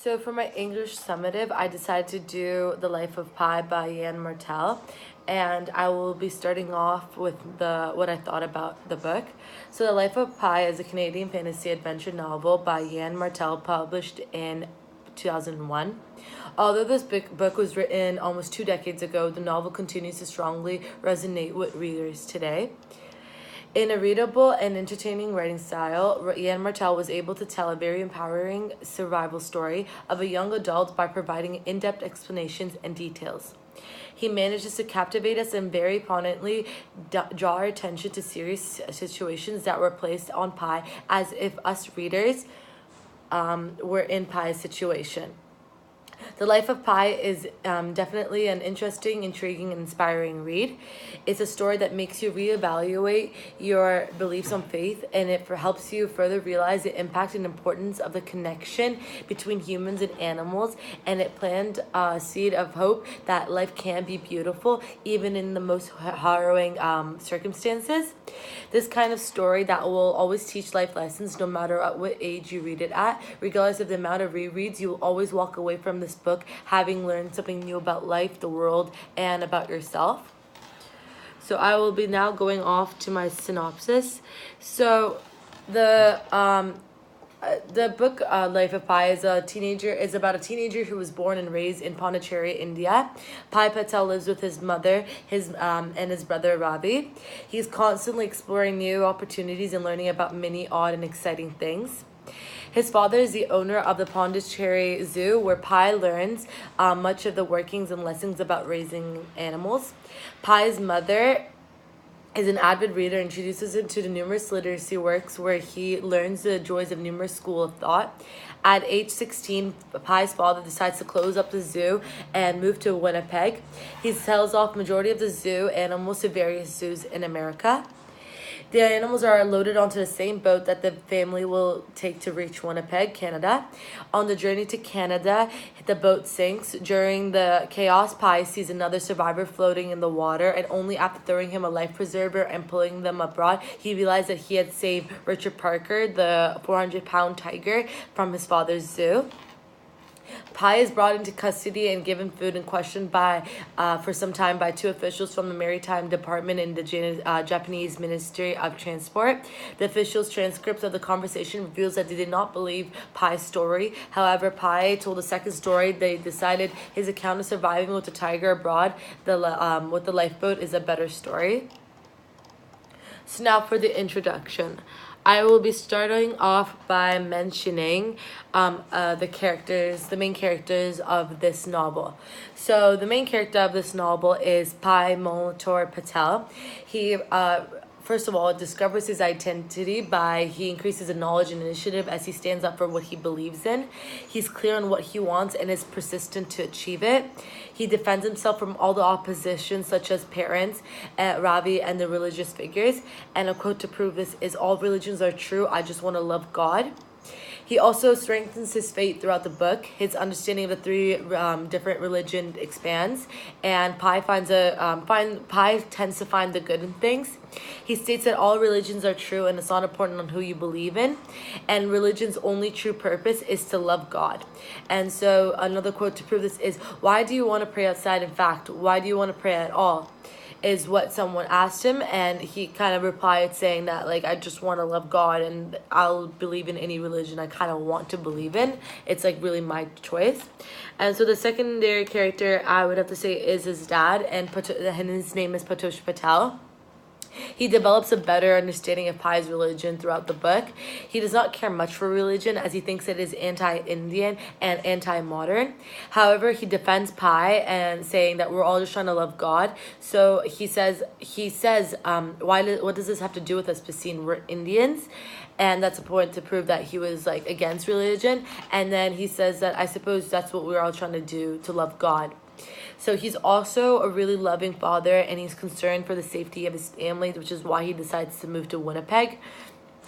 So for my English summative, I decided to do The Life of Pi by Yann Martel, and I will be starting off with what I thought about the book. So The Life of Pi is a Canadian fantasy adventure novel by Yann Martel, published in 2001. Although this book was written almost 2 decades ago, the novel continues to strongly resonate with readers today. In a readable and entertaining writing style, Yann Martel was able to tell a very empowering survival story of a young adult by providing in-depth explanations and details. He manages to captivate us and very poignantly draw our attention to serious situations that were placed on Pi as if us readers were in Pi's situation. The Life of Pi is definitely an interesting, intriguing, and inspiring read. It's a story that makes you reevaluate your beliefs on faith, and it helps you further realize the impact and importance of the connection between humans and animals, and it planted a seed of hope that life can be beautiful even in the most harrowing circumstances. This kind of story that will always teach life lessons no matter at what age you read it at. Regardless of the amount of rereads, you will always walk away from this book having learned something new about life, the world, and about yourself. So I will be now going off to my synopsis. So the book Life of Pi is about a teenager who was born and raised in Pondicherry, India. Pi Patel lives with his mother, and his brother Ravi. He's constantly exploring new opportunities and learning about many odd and exciting things. His father is the owner of the Pondicherry Zoo, where Pi learns much of the workings and lessons about raising animals. Pi's mother is an avid reader and introduces him to the numerous literacy works where he learns the joys of numerous schools of thought. At age 16, Pi's father decides to close up the zoo and move to Winnipeg. He sells off majority of the zoo animals to various zoos in America. The animals are loaded onto the same boat that the family will take to reach Winnipeg, Canada. On the journey to Canada, the boat sinks. During the chaos, Pi sees another survivor floating in the water, and only after throwing him a life preserver and pulling them abroad, he realized that he had saved Richard Parker, the 400-pound tiger, from his father's zoo. Pi is brought into custody and given food and questioned for some time by 2 officials from the Maritime Department in the Japanese Ministry of Transport. The officials' transcripts of the conversation reveals that they did not believe Pi's story. However, Pi told a second story. They decided his account of surviving with the tiger abroad with the lifeboat is a better story. So now for the introduction. I will be starting off by mentioning the main characters of this novel. So the main character of this novel is Pi Molitor Patel. He first of all discovers his identity he increases in knowledge and initiative as he stands up for what he believes in. He's clear on what he wants and is persistent to achieve it. He defends himself from all the opposition, such as parents, Ravi, and the religious figures. And a quote to prove this is, "All religions are true, I just want to love God." He also strengthens his faith throughout the book. His understanding of the 3 different religions expands, and Pi tends to find the good in things. He states that all religions are true, and it's not important on who you believe in, and religion's only true purpose is to love God. And so another quote to prove this is, "Why do you want to pray outside? In fact, why do you want to pray at all?" is what someone asked him, and he kind of replied saying that, like, I just want to love God and I'll believe in any religion I kind of want to believe in. It's like really my choice. And so the secondary character I would have to say is his dad, and his name is Patosh Patel. He develops a better understanding of Pi's religion throughout the book. He does not care much for religion as he thinks it is anti-Indian and anti-modern. However, he defends Pi and saying that we're all just trying to love God. So he says, what does this have to do with us being we're Indians? And that's a point to prove that he was like against religion. And then he says that I suppose that's what we're all trying to do, to love God. So he's also a really loving father, and he's concerned for the safety of his family, which is why he decides to move to Winnipeg.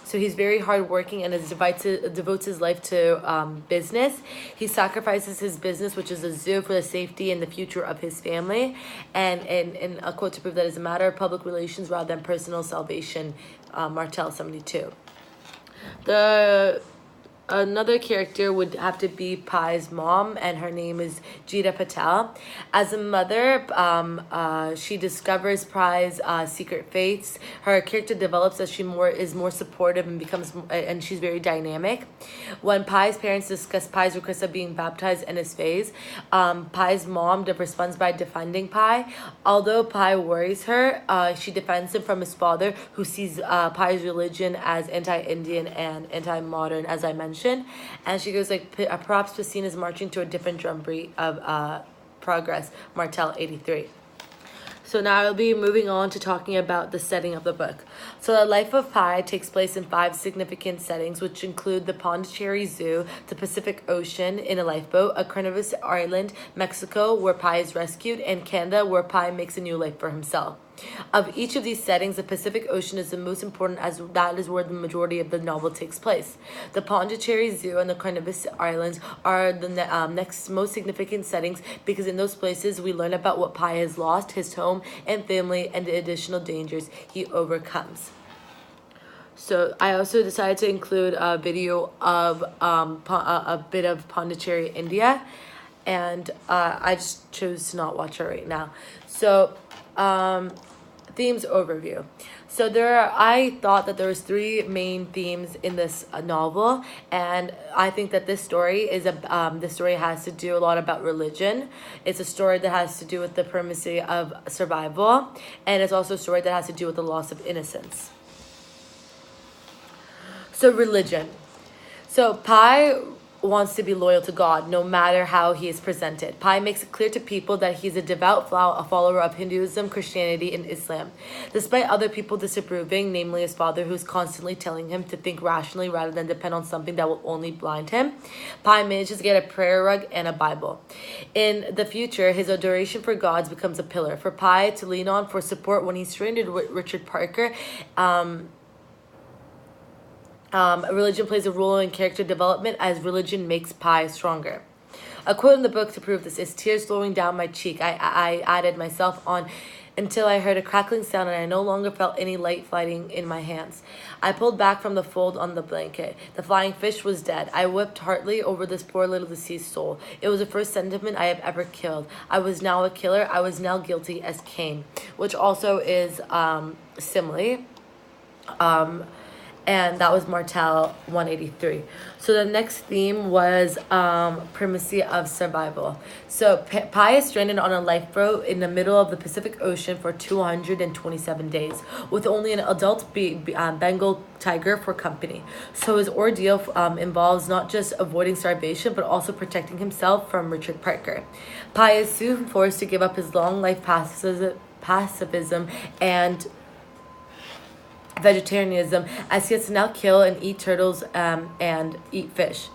So he's very hardworking and devotes his life to business. He sacrifices his business, which is a zoo, for the safety and the future of his family. And a quote to prove that is a matter of public relations rather than personal salvation, Martel 72. The another character would have to be Pai's mom, and her name is Jita Patel. As a mother, she discovers Pai's secret faiths. Her character develops as she is more supportive and she's very dynamic. When Pai's parents discuss Pai's request of being baptized in his phase, Pai's mom responds by defending Pai. Although Pai worries her, she defends him from his father, who sees Pai's religion as anti-Indian and anti-modern, as I mentioned. And she goes like, perhaps Pacine is marching to a different drumbeat of progress, Martel 83. So now I'll be moving on to talking about the setting of the book. So the life of Pai takes place in 5 significant settings, which include the Pondicherry Zoo, the Pacific Ocean in a lifeboat, a Carnivorous Island, Mexico, where Pai is rescued, and Canada, where Pai makes a new life for himself. Of each of these settings, the Pacific Ocean is the most important, as that is where the majority of the novel takes place. The Pondicherry Zoo and the Carnivorous Islands are the next most significant settings, because in those places we learn about what Pai has lost, his home and family, and the additional dangers he overcomes. So I also decided to include a video of a bit of Pondicherry, India, and I just chose to not watch it right now. So themes overview. So I thought that there was 3 main themes in this novel, and I think that this story has to do a lot about religion. It's a story that has to do with the primacy of survival, and it's also a story that has to do with the loss of innocence. So religion. So Pai wants to be loyal to God, no matter how he is presented. Pai makes it clear to people that he's a devout follower of Hinduism, Christianity, and Islam. Despite other people disapproving, namely his father, who's constantly telling him to think rationally rather than depend on something that will only blind him, Pai manages to get a prayer rug and a Bible. In the future, his adoration for gods becomes a pillar for Pai to lean on for support when he's stranded with Richard Parker. Religion plays a role in character development, as religion makes Pai stronger. A quote in the book to prove this is, "Tears flowing down my cheek, I added myself on until I heard a crackling sound and I no longer felt any light flying in my hands. I pulled back from the fold on the blanket. The flying fish was dead. I wept heartily over this poor little deceased soul. It was the first sentiment I have ever killed. I was now a killer. I was now guilty as Cain," which also is simile. And that was Martel 183. So the next theme was primacy of survival. So Pai is stranded on a lifeboat in the middle of the Pacific Ocean for 227 days, with only an adult Bengal tiger for company. So his ordeal involves not just avoiding starvation, but also protecting himself from Richard Parker. Pai is soon forced to give up his long life pacifism and vegetarianism, as he has to now kill and eat turtles and eat fish.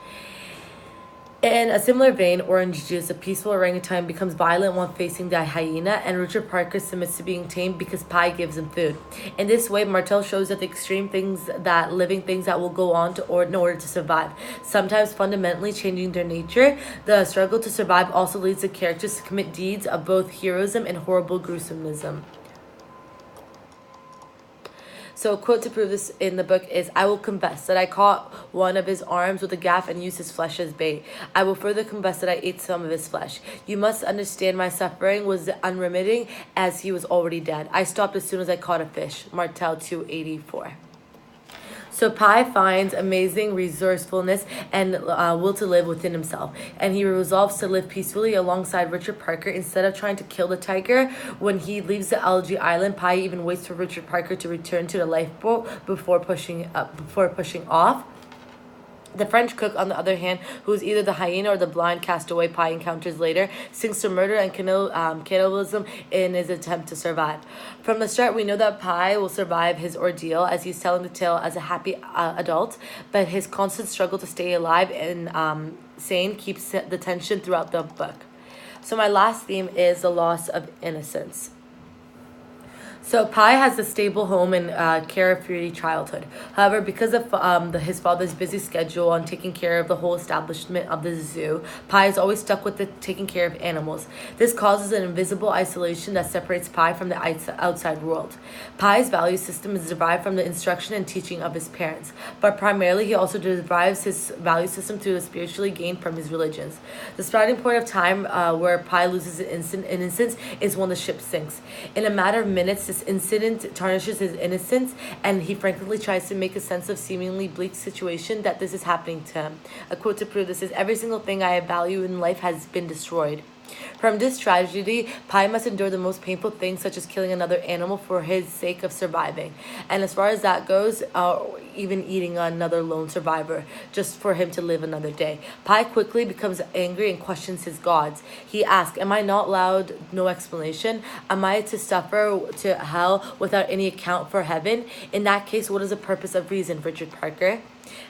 In a similar vein, Orange Juice, a peaceful orangutan, becomes violent when facing the hyena, and Richard Parker submits to being tamed because Pai gives him food. In this way, Martel shows that the extreme living things that will go on in order to survive, sometimes fundamentally changing their nature. The struggle to survive also leads the characters to commit deeds of both heroism and horrible gruesomeness. So a quote to prove this in the book is, "I will confess that I caught one of his arms with a gaff and used his flesh as bait. I will further confess that I ate some of his flesh. You must understand my suffering was unremitting, as he was already dead. I stopped as soon as I caught a fish." Martel 284. So Pai finds amazing resourcefulness and will to live within himself, and he resolves to live peacefully alongside Richard Parker instead of trying to kill the tiger. When he leaves the algae island, Pai even waits for Richard Parker to return to the lifeboat before pushing off. The French cook, on the other hand, who is either the hyena or the blind castaway Pai encounters later, sinks to murder and cannibalism in his attempt to survive. From the start, we know that Pai will survive his ordeal, as he's telling the tale as a happy adult, but his constant struggle to stay alive and sane keeps the tension throughout the book. So my last theme is the loss of innocence. So Pi has a stable home and carefree childhood. However, because of his father's busy schedule on taking care of the whole establishment of the zoo, Pi is always stuck with taking care of animals. This causes an invisible isolation that separates Pi from the outside world. Pi's value system is derived from the instruction and teaching of his parents, but primarily he also derives his value system through the spiritually gained from his religions. The starting point of time where Pi loses an innocence is when the ship sinks. In a matter of minutes, this incident tarnishes his innocence, and he frankly tries to make a sense of seemingly bleak situation that this is happening to him. A quote to prove this is, "Every single thing I value in life has been destroyed." From this tragedy, Pi must endure the most painful things, such as killing another animal for his sake of surviving. And as far as that goes, even eating another lone survivor, just for him to live another day. Pi quickly becomes angry and questions his gods. He asks, "Am I not allowed no explanation? Am I to suffer to hell without any account for heaven? In that case, what is the purpose of reason, Richard Parker?"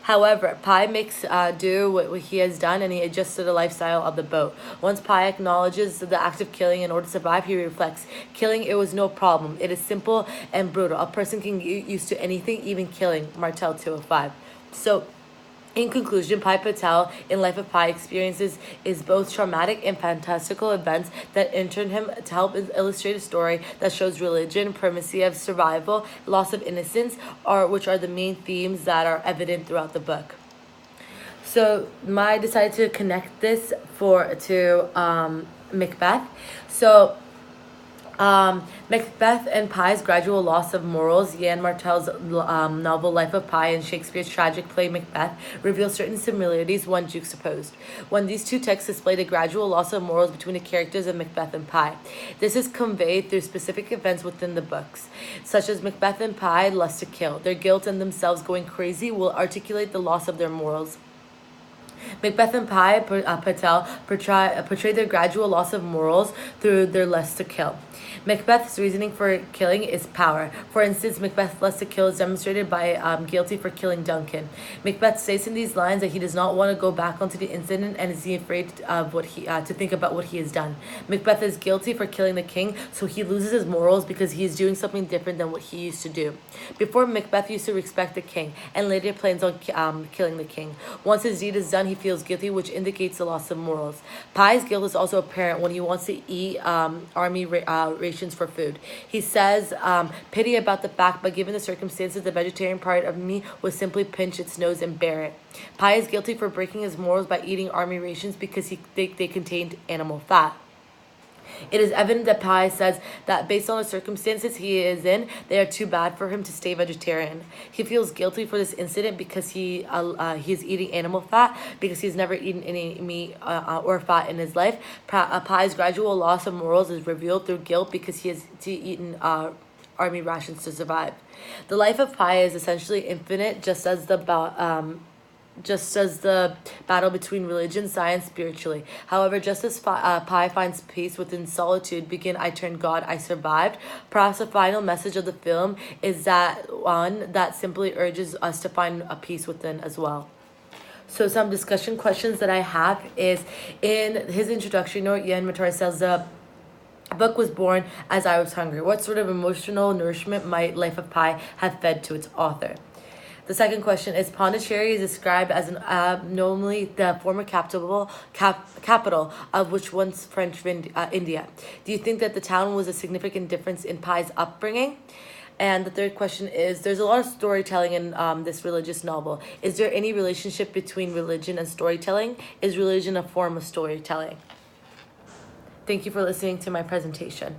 However, Pi makes do what he has done, and he adjusts to the lifestyle of the boat. Once Pi acknowledges the act of killing in order to survive, he reflects, "Killing, it was no problem. It is simple and brutal. A person can get used to anything, even killing." Martel 205. So, in conclusion, Pi Patel in Life of Pi experiences is both traumatic and fantastical events that enter him to help illustrate a story that shows religion, primacy of survival, loss of innocence, which are the main themes that are evident throughout the book. So I decided to connect this to Macbeth. So Macbeth and Pi's gradual loss of morals, Yann Martel's novel Life of Pi and Shakespeare's tragic play Macbeth reveal certain similarities when juxtaposed. When these two texts displayed a gradual loss of morals between the characters of Macbeth and Pi. This is conveyed through specific events within the books, such as Macbeth and Pi lust to kill. Their guilt and themselves going crazy will articulate the loss of their morals. Macbeth and Pi Patel portray their gradual loss of morals through their lust to kill. Macbeth's reasoning for killing is power. For instance, Macbeth's lust to kill is demonstrated by guilty for killing Duncan. Macbeth states in these lines that he does not want to go back onto the incident and is afraid of what he to think about what he has done. Macbeth is guilty for killing the king, so he loses his morals because he is doing something different than what he used to do. Before, Macbeth used to respect the king and later plans on killing the king. Once his deed is done, he feels guilty, which indicates the loss of morals. Pi's guilt is also apparent when he wants to eat army rations for food. He says, "Pity about the fact, but given the circumstances, the vegetarian part of me would simply pinch its nose and bear it." Pi is guilty for breaking his morals by eating army rations because they contained animal fat. It is evident that Pi says that based on the circumstances he is in, they are too bad for him to stay vegetarian. He feels guilty for this incident because he is eating animal fat, because he's never eaten any meat or fat in his life. Pi's gradual loss of morals is revealed through guilt because he has eaten army rations to survive. The life of Pi is essentially infinite, just as the battle between religion, science, spiritually. However, just as Pi finds peace within solitude, begin I turned God, I survived. Perhaps the final message of the film is that one that simply urges us to find a peace within as well. So some discussion questions that I have is, in his introduction note, Yann Martel says the book was born as I was hungry. What sort of emotional nourishment might Life of Pi have fed to its author? The second question is, Pondicherry is described as an abnormally the former capital of which once French India. Do you think that the town was a significant difference in Pi's upbringing? And the third question is, there's a lot of storytelling in this religious novel. Is there any relationship between religion and storytelling? Is religion a form of storytelling? Thank you for listening to my presentation.